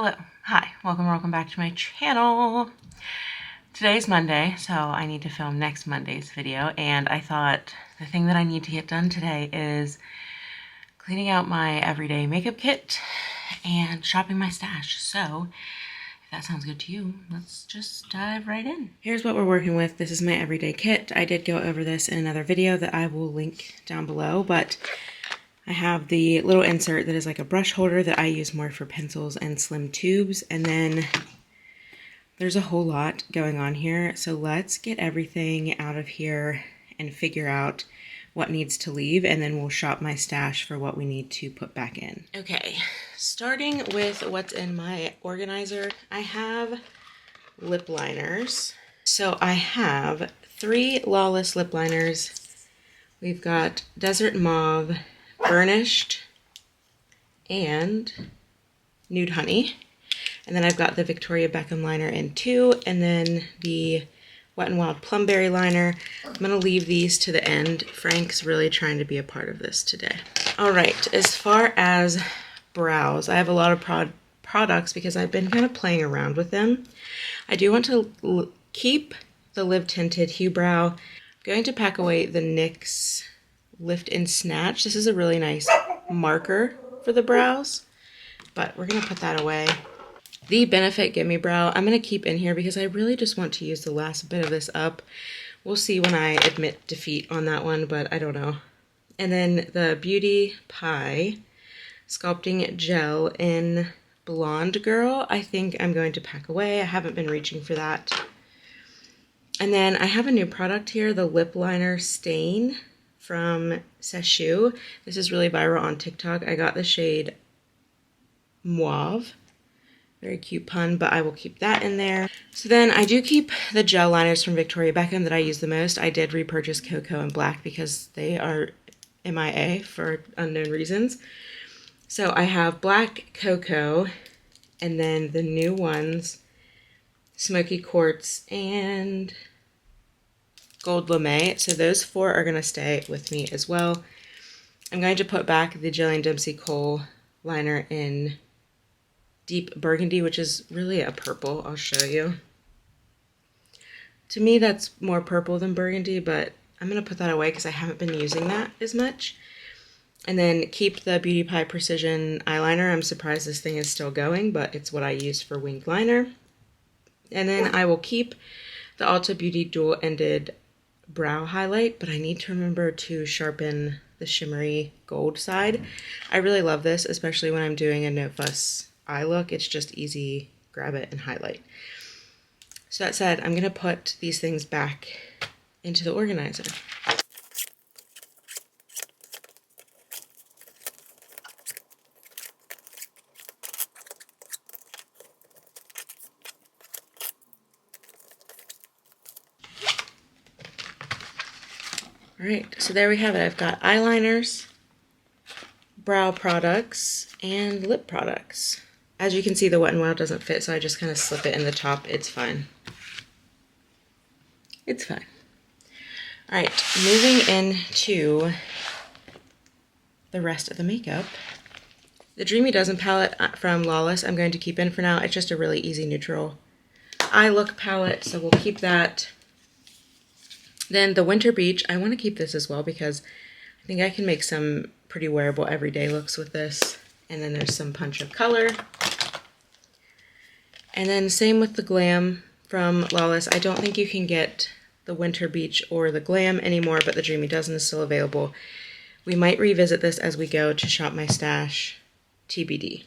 Hello, hi, welcome back to my channel. Today's Monday, so I need to film next Monday's video, and I thought the thing that I need to get done today is cleaning out my everyday makeup kit and shopping my stash. So if that sounds good to you, let's just dive right in. Here's what we're working with. This is my everyday kit. I did go over this in another video that I will link down below, but I have the little insert that is like a brush holder that I use more for pencils and slim tubes, and then there's a whole lot going on here. So let's get everything out of here and figure out what needs to leave, and then we'll shop my stash for what we need to put back in. Okay, starting with what's in my organizer, I have lip liners. So I have 3 LYS lip liners. We've got Desert Mauve, Burnished, and Nude Honey. And then I've got the Victoria Beckham liner in 2, and then the Wet n Wild Plumberry liner. I'm going to leave these to the end. Frank's really trying to be a part of this today. All right, as far as brows, I have a lot of products because I've been kind of playing around with them. I do want to keep the Live Tinted Hue Brow. I'm going to pack away the NYX Lift and Snatch. This is a really nice marker for the brows, but we're going to put that away. The Benefit Gimme Brow, I'm going to keep in here because I really just want to use the last bit of this up. We'll see when I admit defeat on that one, but I don't know. And then the Beauty Pie Sculpting Gel in Blonde Girl, I think I'm going to pack away. I haven't been reaching for that. And then I have a new product here, the Lip Liner Stain from Seshu. This is really viral on TikTok. I got the shade Mauve. Very cute pun, but I will keep that in there. So then I do keep the gel liners from Victoria Beckham that I use the most. I did repurchase Cocoa and Black because they are MIA for unknown reasons. So I have Black Cocoa, and then the new ones, Smoky Quartz and Gold Lame. So those 4 are going to stay with me as well. I'm going to put back the Jillian Dempsey Kohl liner in Deep Burgundy, which is really a purple. I'll show you. To me, that's more purple than burgundy, but I'm going to put that away because I haven't been using that as much. And then keep the Beauty Pie Precision eyeliner. I'm surprised this thing is still going, but it's what I use for winged liner. And then I will keep the Ulta Beauty Dual-Ended Brow Highlight, but I need to remember to sharpen the shimmery gold side. I really love this, especially when I'm doing a no fuss eye look. It's just easy, grab it and highlight. So that said, I'm going to put these things back into the organizer. Alright, so there we have it. I've got eyeliners, brow products, and lip products. As you can see, the Wet n Wild doesn't fit, so I just kind of slip it in the top. It's fine. It's fine. Alright, moving into the rest of the makeup. The Dreamy Dozen palette from LYS I'm going to keep in for now. It's just a really easy neutral eye look palette, so we'll keep that. Then the Winter Beach, I want to keep this as well because I think I can make some pretty wearable everyday looks with this. And then there's some punch of color. And then same with the Glam from LYS. I don't think you can get the Winter Beach or the Glam anymore, but the Dreamy Dozen is still available. We might revisit this as we go to shop my stash, TBD.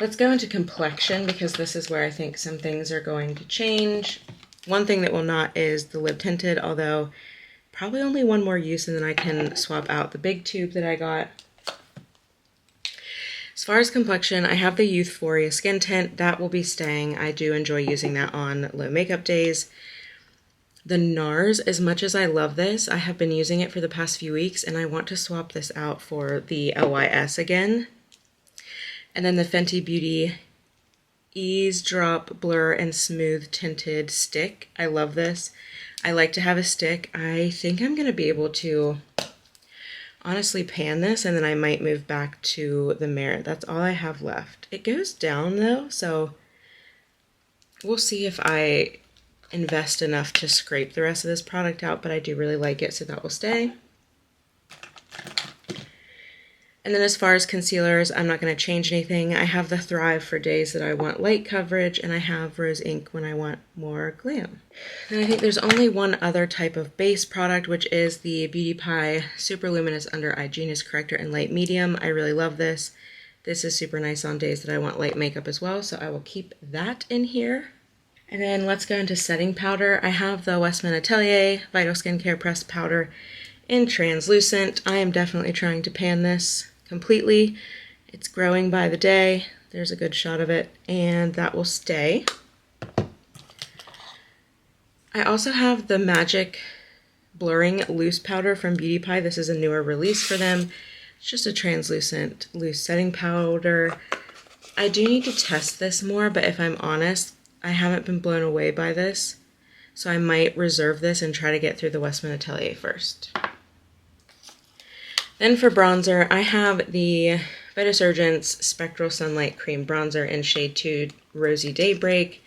Let's go into complexion because this is where I think some things are going to change. One thing that will not is the Live Tinted, although probably only one more use and then I can swap out the big tube that I got. As far as complexion, I have the Youthforia Skin Tint. That will be staying. I do enjoy using that on low makeup days. The NARS, as much as I love this, I have been using it for the past few weeks and I want to swap this out for the LYS again. And then the Fenty Beauty Ease Drop Blur and Smooth Tinted Stick. I love this. I like to have a stick. I think I'm going to be able to honestly pan this, and then I might move back to the Merit. That's all I have left. It goes down though, so we'll see if I invest enough to scrape the rest of this product out, but I do really like it, so that will stay. And then as far as concealers, I'm not going to change anything. I have the Thrive for days that I want light coverage, and I have Rose Ink when I want more glam. And I think there's only one other type of base product, which is the Beauty Pie Super Luminous Under Eye Genius Corrector in Light Medium. I really love this. This is super nice on days that I want light makeup as well, so I will keep that in here. And then let's go into setting powder. I have the Westman Atelier Vital Skincare Pressed Powder in Translucent. I am definitely trying to pan this completely. It's growing by the day. There's a good shot of it, and that will stay. I also have the Magic Blurring Loose Powder from Beauty Pie. This is a newer release for them. It's just a translucent loose setting powder. I do need to test this more, but if I'm honest, I haven't been blown away by this, so I might reserve this and try to get through the Westman Atelier first. Then for bronzer, I have the Phytosurgence Spectral Sunlight Cream Bronzer in shade 2 Rosy Daybreak.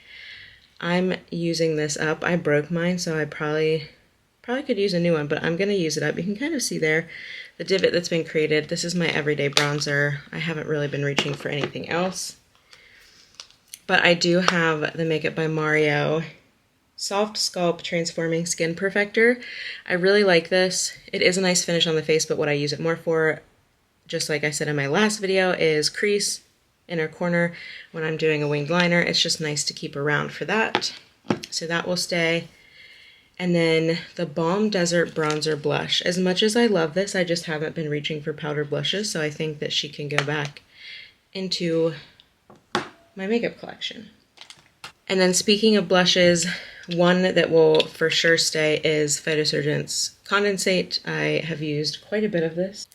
I'm using this up. I broke mine, so I probably could use a new one, but I'm going to use it up. You can kind of see there the divot that's been created. This is my everyday bronzer. I haven't really been reaching for anything else. But I do have the Makeup by Mario Soft Sculpt Transforming Skin Perfector. I really like this. It is a nice finish on the face, but what I use it more for, just like I said in my last video, is crease, inner corner when I'm doing a winged liner. It's just nice to keep around for that. So that will stay. And then the Balm Desert Bronzer Blush. As much as I love this, I just haven't been reaching for powder blushes, so I think that she can go back into my makeup collection. And then speaking of blushes, one that will for sure stay is Phytosurgence Condensate. I have used quite a bit of this.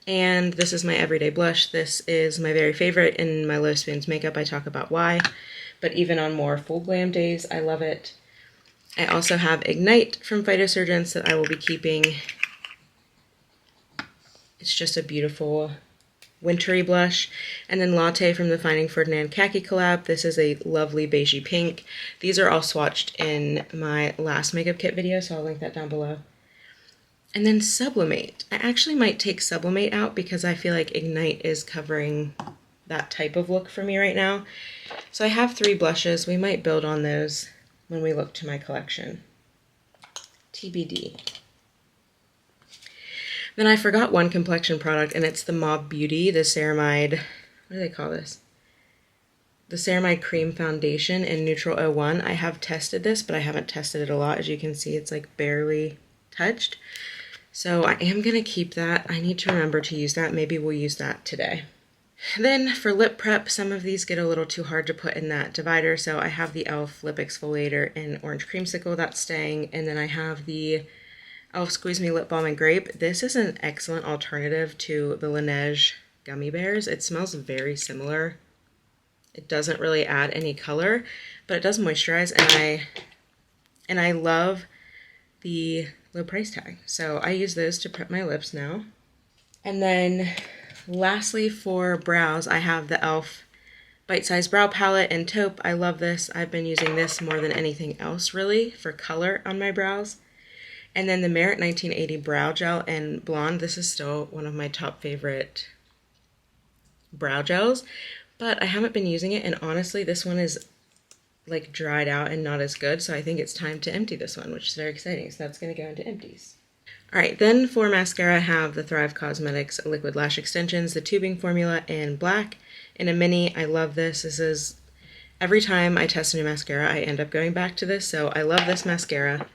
And this is my everyday blush. This is my very favorite in my Low Spoons makeup. I talk about why, but even on more full glam days, I love it. I also have Ignite from Phytosurgence that I will be keeping. It's just a beautiful wintry blush. And then Latte from the Finding Ferdinand Khaki collab. This is a lovely beigey pink. These are all swatched in my last makeup kit video, so I'll link that down below. And then Sublimate. I actually might take Sublimate out because I feel like Ignite is covering that type of look for me right now. So I have 3 blushes. We might build on those when we look to my collection. TBD. Then I forgot one complexion product, and it's the Mob Beauty, the Ceramide, what do they call this? The Ceramide Cream Foundation in Neutral 01. I have tested this, but I haven't tested it a lot. As you can see, it's like barely touched. So I am going to keep that. I need to remember to use that. Maybe we'll use that today. Then for lip prep, some of these get a little too hard to put in that divider. So I have the e.l.f. Lip Exfoliator in Orange Creamsicle. That's staying. And then I have the e.l.f. Squeeze Me Lip Balm in Grape. This is an excellent alternative to the Laneige Gummy Bears. It smells very similar. It doesn't really add any color, but it does moisturize, and I love the low price tag. So I use those to prep my lips now. And then lastly for brows, I have the e.l.f. Bite Size Brow Palette in Taupe. I love this. I've been using this more than anything else really for color on my brows. And then the Merit 1980 Brow Gel in Blonde. This is still one of my top favorite brow gels, but I haven't been using it, and honestly this one is like dried out and not as good, so I think it's time to empty this one, which is very exciting. So that's going to go into empties. Alright, then for mascara I have the Thrive Causemetics Liquid Lash Extensions, the tubing formula in black in a mini. I love this. This is, every time I test a new mascara I end up going back to this, so I love this mascara.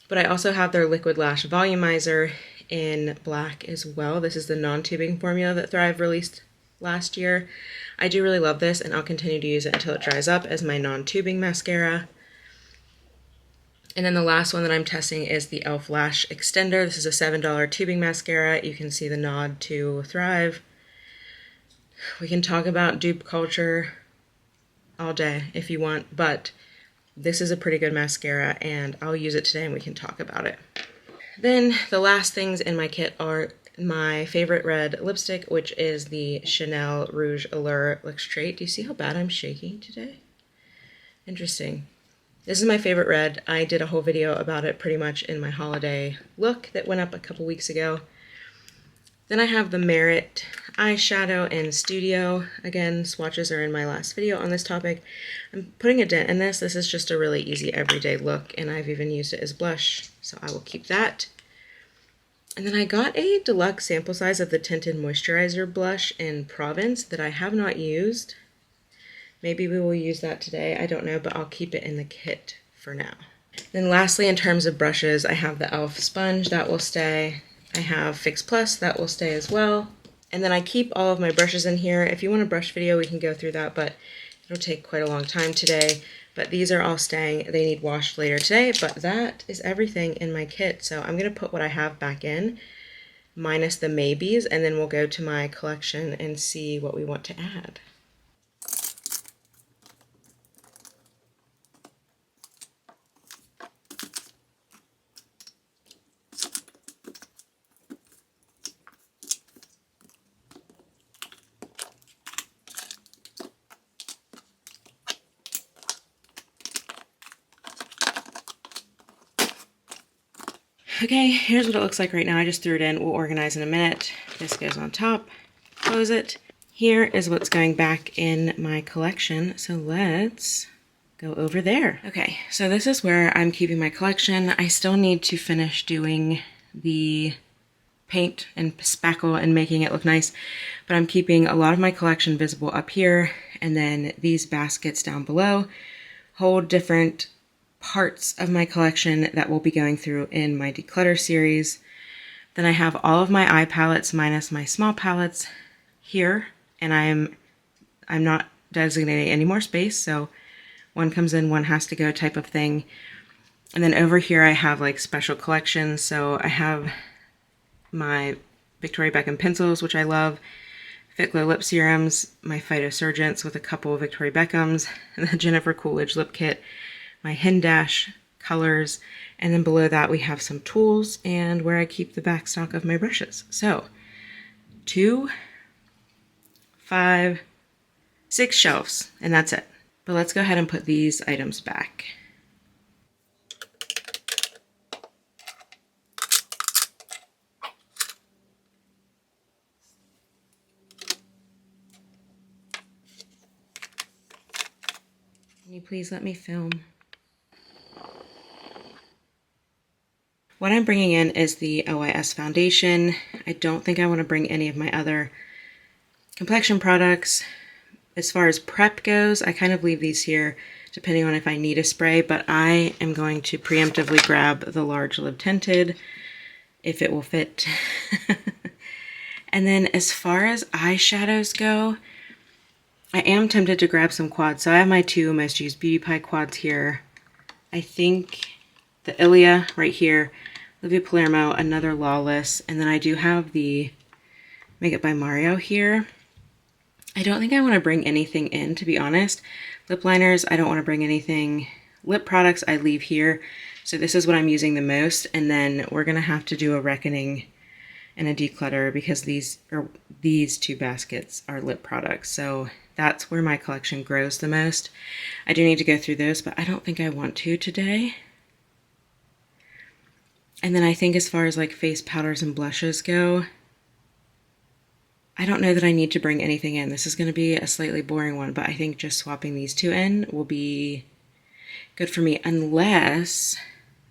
But I also have their Liquid Lash Volumizer in black as well. This is the non-tubing formula that Thrive released last year. I do really love this, and I'll continue to use it until it dries up as my non-tubing mascara. And then the last one that I'm testing is the e.l.f. Lash Extender. This is a $7 tubing mascara. You can see the nod to Thrive. We can talk about dupe culture all day if you want, but this is a pretty good mascara, and I'll use it today and we can talk about it. Then the last things in my kit are my favorite red lipstick, which is the Chanel Rouge Allure Luxtrate. Do you see how bad I'm shaking today? Interesting. This is my favorite red. I did a whole video about it pretty much in my holiday look that went up a couple weeks ago. Then I have the Merit eyeshadow in Studio. Again, swatches are in my last video on this topic. I'm putting a dent in this. This is just a really easy everyday look, and I've even used it as blush, so I will keep that. And then I got a deluxe sample size of the Tinted Moisturizer blush in Provence that I have not used. Maybe we will use that today, I don't know, but I'll keep it in the kit for now. Then lastly, in terms of brushes, I have the e.l.f. sponge, that will stay. I have Fix Plus, that will stay as well. And then I keep all of my brushes in here. If you want a brush video, we can go through that, but it'll take quite a long time today. But these are all staying. They need washed later today, but that is everything in my kit. So I'm gonna put what I have back in, minus the maybes, and then we'll go to my collection and see what we want to add. Okay, here's what it looks like right now. I just threw it in. We'll organize in a minute. This goes on top. Close it. Here is what's going back in my collection. So let's go over there. Okay, so this is where I'm keeping my collection. I still need to finish doing the paint and spackle and making it look nice, but I'm keeping a lot of my collection visible up here, and then these baskets down below hold different parts of my collection that we'll be going through in my declutter series. Then I have all of my eye palettes minus my small palettes here, and I'm not designating any more space, so one comes in, one has to go type of thing. And then over here I have like special collections, so I have my Victoria Beckham pencils, which I love, Fit Glow lip serums, my Phytosurgence with a couple of Victoria Beckhams, and the Jennifer Coolidge lip kit, my Hen Dash colors, and then below that we have some tools and where I keep the back stock of my brushes. So 2, 5, 6 shelves, and that's it. But let's go ahead and put these items back. Can you please let me film? What I'm bringing in is the LYS foundation. I don't think I want to bring any of my other complexion products. As far as prep goes, I kind of leave these here depending on if I need a spray, but I am going to preemptively grab the large lip tinted if it will fit. And then as far as eyeshadows go, I am tempted to grab some quads. So I have my 2 most used Beauty Pie quads here. I think the Ilia right here, Olivia Palermo, another Lawless, and then I do have the Make It by Mario here. I don't think I want to bring anything in, to be honest. Lip liners, I don't want to bring anything. Lip products, I leave here. So this is what I'm using the most, and then we're going to have to do a reckoning and a declutter because these 2 baskets are lip products. So that's where my collection grows the most. I do need to go through those, but I don't think I want to today. And then I think as far as like face powders and blushes go, I don't know that I need to bring anything in. This is going to be a slightly boring one, but I think just swapping these 2 in will be good for me, unless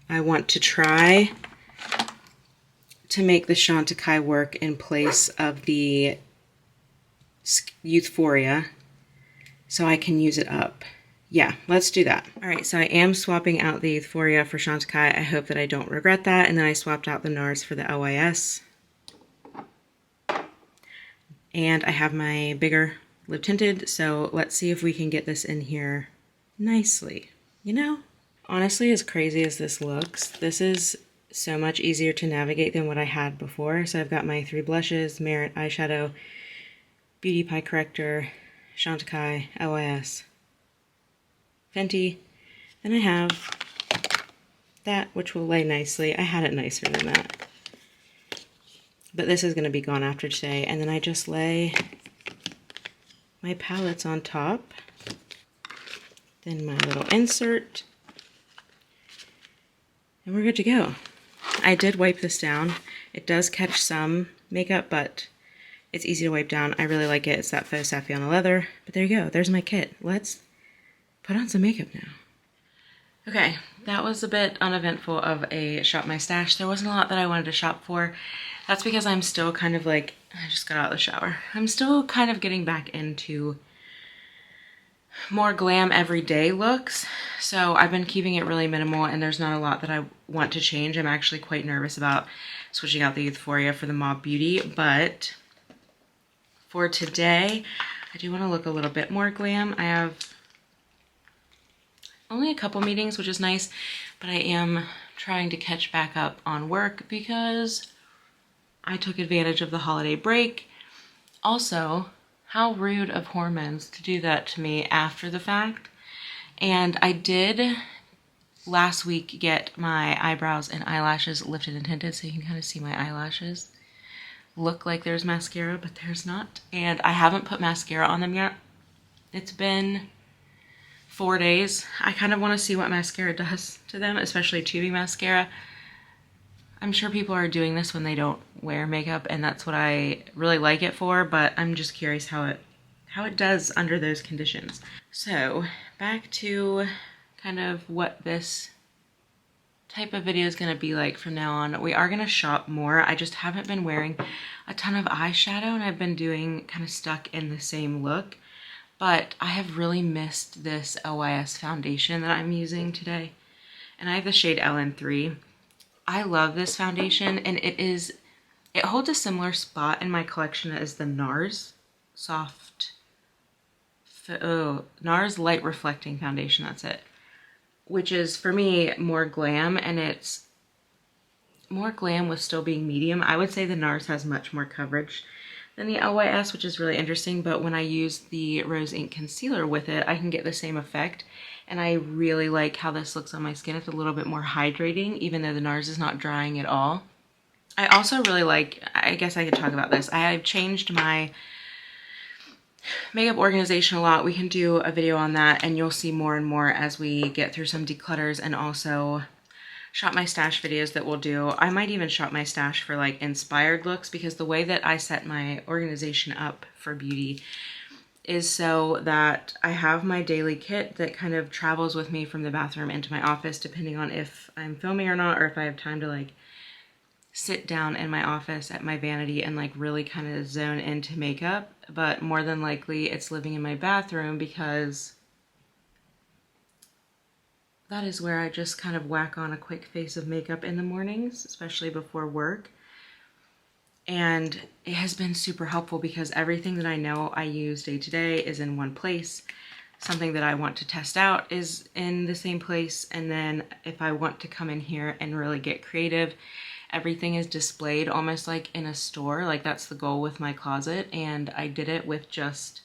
I want to try to make the Chantecaille work in place of the Youthforia so I can use it up. Yeah, let's do that. All right, so I am swapping out the Youthforia for Chantecaille. I hope that I don't regret that. And then I swapped out the NARS for the LYS. And I have my bigger lip tinted, so let's see if we can get this in here nicely. You know, honestly, as crazy as this looks, this is so much easier to navigate than what I had before. So I've got my 3 blushes, Merit eyeshadow, Beauty Pie corrector, Chantecaille, LYS, Fenty. Then I have that, which will lay nicely. I had it nicer than that. But this is going to be gone after today. And then I just lay my palettes on top. Then my little insert. And we're good to go. I did wipe this down. It does catch some makeup, but it's easy to wipe down. I really like it. It's that faux Saffiano leather. But there you go. There's my kit. Let's put on some makeup now. Okay, that was a bit uneventful of a shop my stash. There wasn't a lot that I wanted to shop for. That's because I'm still kind of like, I just got out of the shower. I'm still kind of getting back into more glam everyday looks. So I've been keeping it really minimal and there's not a lot that I want to change. I'm actually quite nervous about switching out the Euphoria for the Mob Beauty, but for today, I do want to look a little bit more glam. I have only a couple meetings, which is nice, but I am trying to catch back up on work because I took advantage of the holiday break. Also, how rude of Hormones to do that to me after the fact. And I did last week get my eyebrows and eyelashes lifted and tinted, so you can kind of see my eyelashes look like there's mascara, but there's not. And I haven't put mascara on them yet. It's been 4 days. I kind of want to see what mascara does to them, especially tubing mascara. I'm sure people are doing this when they don't wear makeup, and that's what I really like it for, but I'm just curious how it does under those conditions. So back to kind of what this type of video is going to be like from now on. We are going to shop more. I just haven't been wearing a ton of eyeshadow, and I've been doing kind of stuck in the same look. But I have really missed this LYS foundation that I'm using today. And I have the shade LN3. I love this foundation, and it holds a similar spot in my collection as the NARS NARS Light Reflecting Foundation, that's it. Which is, for me, more glam, and it's more glam with still being medium. I would say the NARS has much more coverage than the LYS, which is really interesting, but when I use the Rose Ink Concealer with it, I can get the same effect, and I really like how this looks on my skin. It's a little bit more hydrating, even though the NARS is not drying at all. I also really like, I guess I could talk about this, I've changed my makeup organization a lot. We can do a video on that, and you'll see more and more as we get through some declutters, and also shop my stash videos that we'll do. I might even shop my stash for like inspired looks, because the way that I set my organization up for beauty is so that I have my daily kit that kind of travels with me from the bathroom into my office, depending on if I'm filming or not, or if I have time to like sit down in my office at my Vanity and like really kind of zone into makeup. But more than likely it's living in my bathroom, because that is where I just kind of whack on a quick face of makeup in the mornings, especially before work. And it has been super helpful because everything that I know I use day to day is in one place. Something that I want to test out is in the same place. And then if I want to come in here and really get creative, everything is displayed almost like in a store. Like, that's the goal with my closet. And I did it with just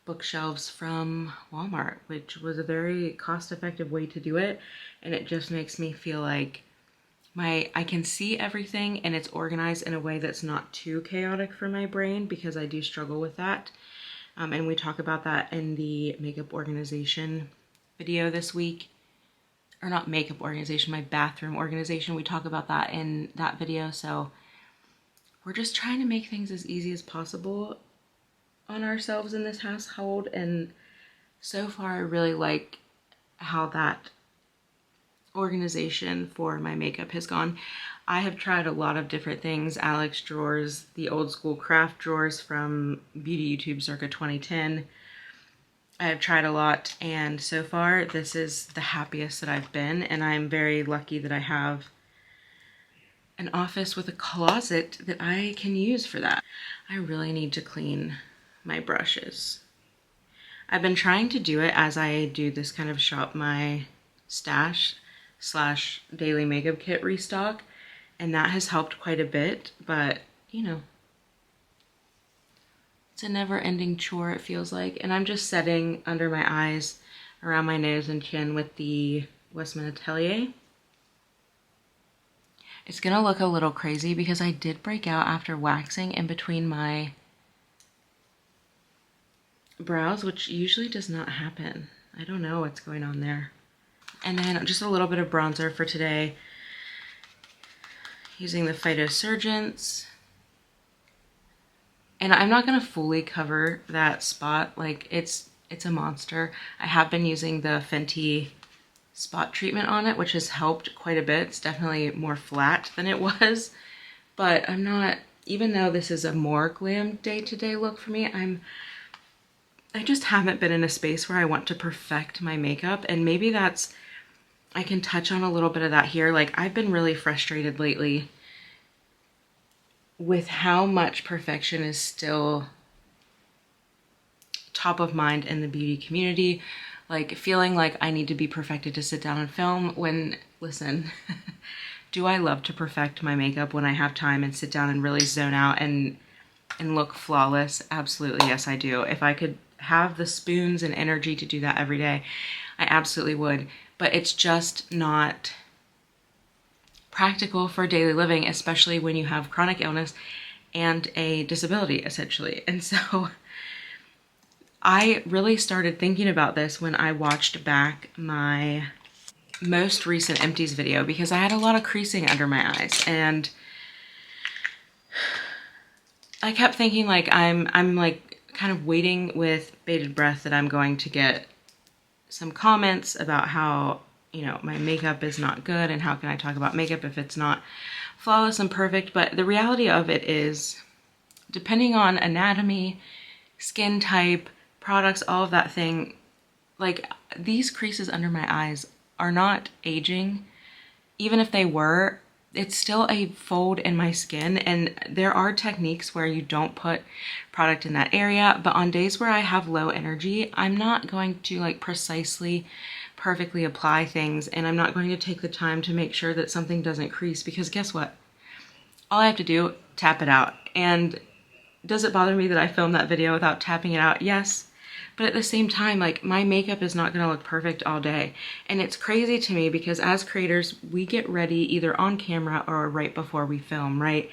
bookshelves from Walmart, which was a very cost-effective way to do it. And it just makes me feel like I can see everything, and it's organized in a way that's not too chaotic for my brain, because I do struggle with that. And we talk about that in the makeup organization video this week. Or not makeup organization, my bathroom organization. We talk about that in that video. So we're just trying to make things as easy as possible on ourselves in this household. And so far I really like how that organization for my makeup has gone. I have tried a lot of different things. Alex drawers, the old school craft drawers from Beauty YouTube circa 2010. I have tried a lot, and so far this is the happiest that I've been, and I'm very lucky that I have an office with a closet that I can use for that. I really need to clean my brushes. I've been trying to do it as I do this kind of shop my stash / daily makeup kit restock, and that has helped quite a bit, but you know, it's a never-ending chore, it feels like. And I'm just setting under my eyes, around my nose and chin with the Westman Atelier. It's gonna look a little crazy because I did break out after waxing in between my brows, which usually does not happen. I don't know what's going on there. And then just a little bit of bronzer for today, using the Phytosurgence. And I'm not gonna fully cover that spot, like it's a monster. I have been using the Fenty spot treatment on it, which has helped quite a bit. It's definitely more flat than it was, but I'm not, even though this is a more glam day-to-day look for me, I just haven't been in a space where I want to perfect my makeup, and maybe that's, I can touch on a little bit of that here. Like, I've been really frustrated lately with how much perfection is still top of mind in the beauty community. Like, feeling like I need to be perfected to sit down and film when, listen, do I love to perfect my makeup when I have time and sit down and really zone out and look flawless? Absolutely, yes, I do. If I could have the spoons and energy to do that every day, I absolutely would. But it's just not practical for daily living, especially when you have chronic illness and a disability, essentially. And so I really started thinking about this when I watched back my most recent empties video, because I had a lot of creasing under my eyes, and I kept thinking, like, I'm like kind of waiting with bated breath that I'm going to get some comments about how, you know, my makeup is not good and how can I talk about makeup if it's not flawless and perfect. But the reality of it is, depending on anatomy, skin type, products, all of that thing, like, these creases under my eyes are not aging. Even if they were, it's still a fold in my skin, and there are techniques where you don't put product in that area, but on days where I have low energy, I'm not going to like precisely perfectly apply things, and I'm not going to take the time to make sure that something doesn't crease, because guess what? All I have to do, tap it out. And does it bother me that I filmed that video without tapping it out? Yes. But at the same time, like, my makeup is not gonna look perfect all day. And it's crazy to me because as creators, we get ready either on camera or right before we film, right?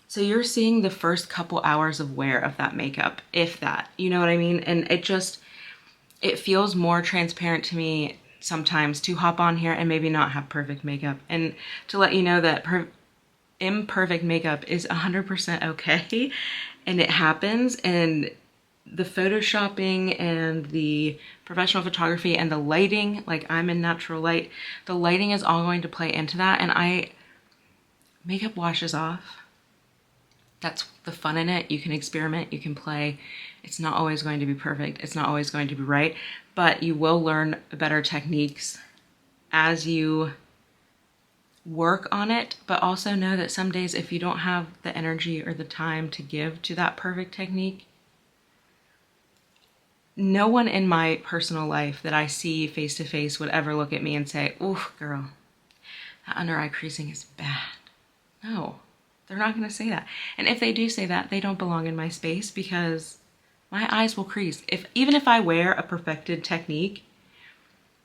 So you're seeing the first couple hours of wear of that makeup, if that, you know what I mean? And it feels more transparent to me sometimes to hop on here and maybe not have perfect makeup, and to let you know that imperfect makeup is 100% okay, and it happens. And the photoshopping and the professional photography and the lighting, like, I'm in natural light, the lighting is all going to play into that. And makeup washes off. That's the fun in it. You can experiment, you can play. It's not always going to be perfect. It's not always going to be right, but you will learn better techniques as you work on it. But also know that some days, if you don't have the energy or the time to give to that perfect technique, no one in my personal life that I see face to face would ever look at me and say, "Oof, girl, that under eye creasing is bad." No, they're not going to say that. And if they do say that, they don't belong in my space, because my eyes will crease. Even if I wear a perfected technique,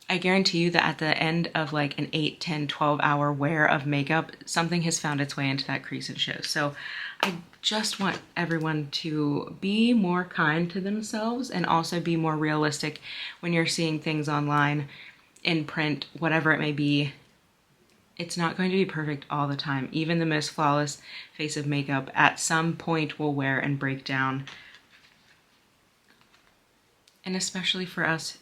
I guarantee you that at the end of like an 8, 10, 12 hour wear of makeup, something has found its way into that crease and shows. So I just want everyone to be more kind to themselves, and also be more realistic when you're seeing things online, in print, whatever it may be. It's not going to be perfect all the time. Even the most flawless face of makeup at some point will wear and break down. And especially for us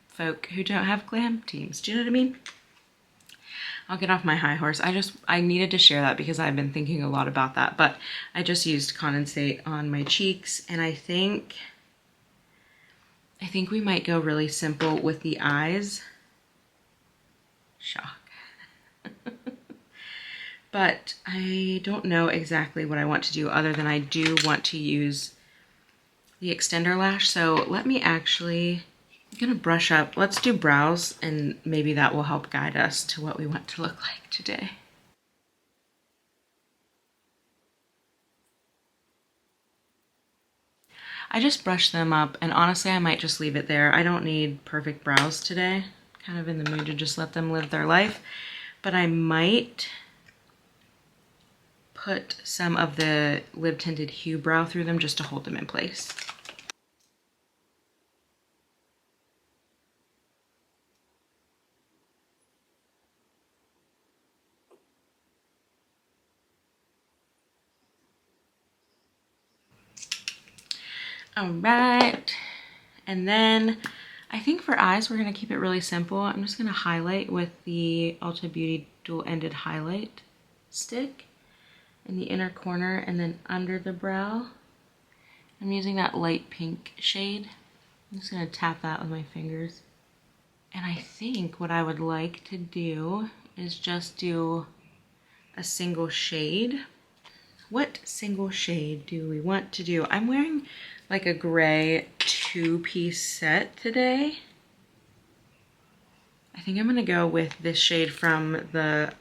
folk who don't have glam teams. Do you know what I mean? I'll get off my high horse. I needed to share that because I've been thinking a lot about that. But I just used Condensate on my cheeks, and I think we might go really simple with the eyes. Shock. But I don't know exactly what I want to do, other than I do want to use the extender lash. So let me actually, I'm gonna brush up. Let's do brows, and maybe that will help guide us to what we want to look like today. I just brushed them up, and honestly, I might just leave it there. I don't need perfect brows today. Kind of in the mood to just let them live their life. But I might put some of the Lip Tinted Hue Brow through them just to hold them in place. All right, and then I think for eyes, we're gonna keep it really simple. I'm just gonna highlight with the Ulta Beauty dual-ended highlight stick in the inner corner and then under the brow. I'm using that light pink shade. I'm just gonna tap that with my fingers. And I think what I would like to do is just do a single shade. What single shade do we want to do? I'm wearing like a gray 2-piece set today. I think I'm gonna go with this shade from the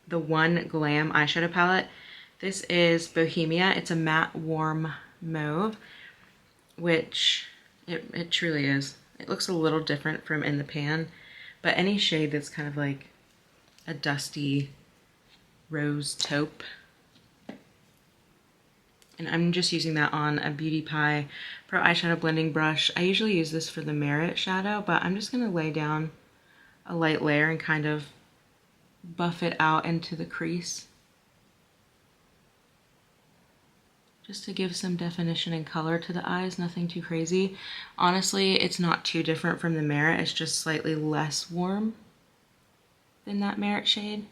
One Glam eyeshadow palette. This is Bohemia. It's a matte warm mauve, which it truly is. It looks a little different from in the pan, but any shade that's kind of like a dusty rose taupe. And I'm just using that on a Beauty Pie Pro Eyeshadow Blending Brush. I usually use this for the Merit shadow, but I'm just gonna lay down a light layer and kind of buff it out into the crease, just to give some definition and color to the eyes, nothing too crazy. Honestly, it's not too different from the Merit, it's just slightly less warm than that Merit shade.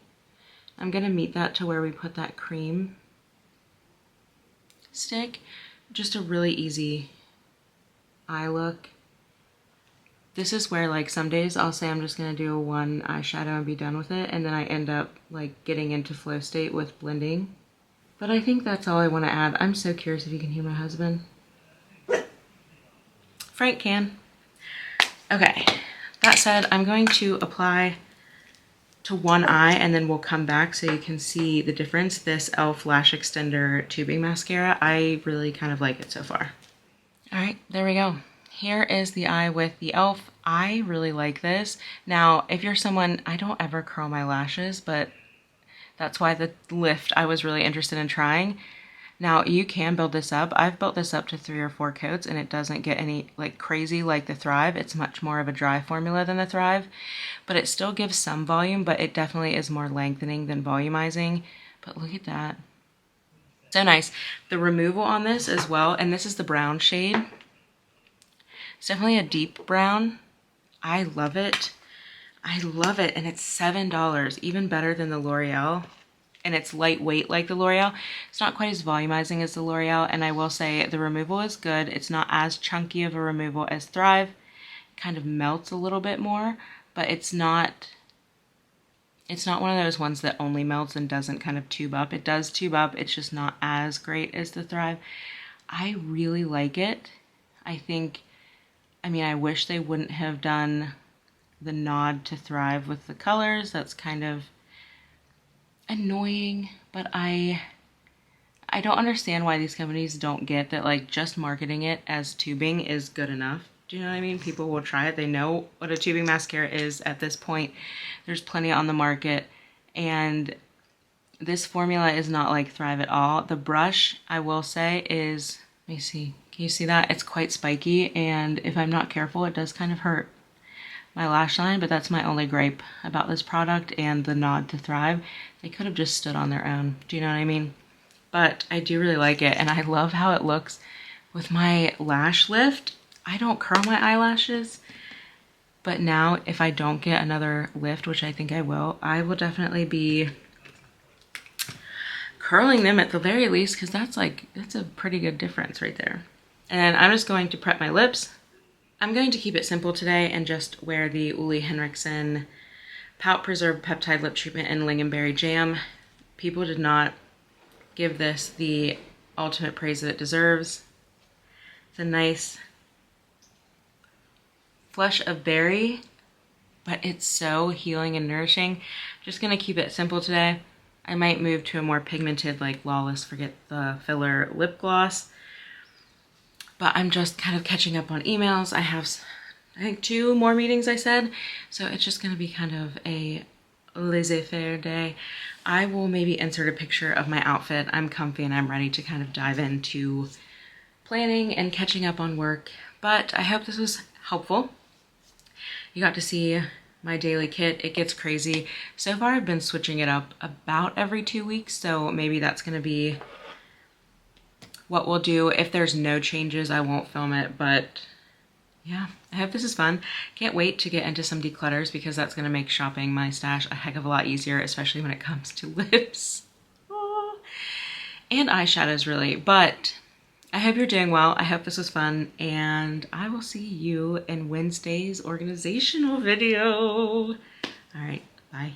I'm gonna meet that to where we put that cream stick. Just a really easy eye look. This is where like some days I'll say I'm just gonna do one eyeshadow and be done with it, and then I end up like getting into flow state with blending. But I think that's all I want to add. I'm so curious if you can hear my husband. Frank can. Okay, that said, I'm going to apply to one eye and then we'll come back so you can see the difference. This e.l.f. Lash Extender Tubing Mascara, I really kind of like it so far. All right, there we go. Here is the eye with the e.l.f. I really like this. Now, if you're someone, I don't ever curl my lashes, but that's why the lift I was really interested in trying. Now, you can build this up. I've built this up to 3 or 4 coats and it doesn't get any like crazy like the Thrive. It's much more of a dry formula than the Thrive, but it still gives some volume, but it definitely is more lengthening than volumizing. But look at that. So nice. The removal on this as well, and this is the brown shade. It's definitely a deep brown. I love it. I love it, and it's $7, even better than the L'Oreal. And it's lightweight like the L'Oreal. It's not quite as volumizing as the L'Oreal, and I will say the removal is good. It's not as chunky of a removal as Thrive. It kind of melts a little bit more, but it's not one of those ones that only melts and doesn't kind of tube up. It does tube up, it's just not as great as the Thrive. I really like it. I wish they wouldn't have done the nod to Thrive with the colors. That's kind of annoying, but I don't understand why these companies don't get that like just marketing it as tubing is good enough. Do you know what I mean? People will try it. They know what a tubing mascara is at this point. There's plenty on the market, and this formula is not like Thrive at all. The brush, I will say, is, let me see, can you see that? It's quite spiky, and if I'm not careful, it does kind of hurt my lash line, but that's my only gripe about this product and the nod to Thrive. They could have just stood on their own. Do you know what I mean? But I do really like it, and I love how it looks with my lash lift. I don't curl my eyelashes, but now if I don't get another lift, which I think I will definitely be curling them at the very least, because that's a pretty good difference right there. And I'm just going to prep my lips. I'm going to keep it simple today and just wear the Ole Henrickson Pout Preserve Peptide Lip Treatment in Lingonberry Jam. People did not give this the ultimate praise that it deserves. It's a nice flush of berry, but it's so healing and nourishing. I'm just gonna keep it simple today. I might move to a more pigmented, like Lawless Forget the Filler lip gloss, but I'm just kind of catching up on emails. I have, I think, 2 more meetings I said, so it's just gonna be kind of a laissez-faire day. I will maybe insert a picture of my outfit. I'm comfy and I'm ready to kind of dive into planning and catching up on work, but I hope this was helpful. You got to see my daily kit. It gets crazy. So far I've been switching it up about every 2 weeks, so maybe that's going to be what we'll do. If there's no changes, I won't film it, but yeah, I hope this is fun. Can't wait to get into some declutters because that's going to make shopping my stash a heck of a lot easier, especially when it comes to lips. And eyeshadows, really. But I hope you're doing well. I hope this was fun, and I will see you in Wednesday's organizational video. All right, bye.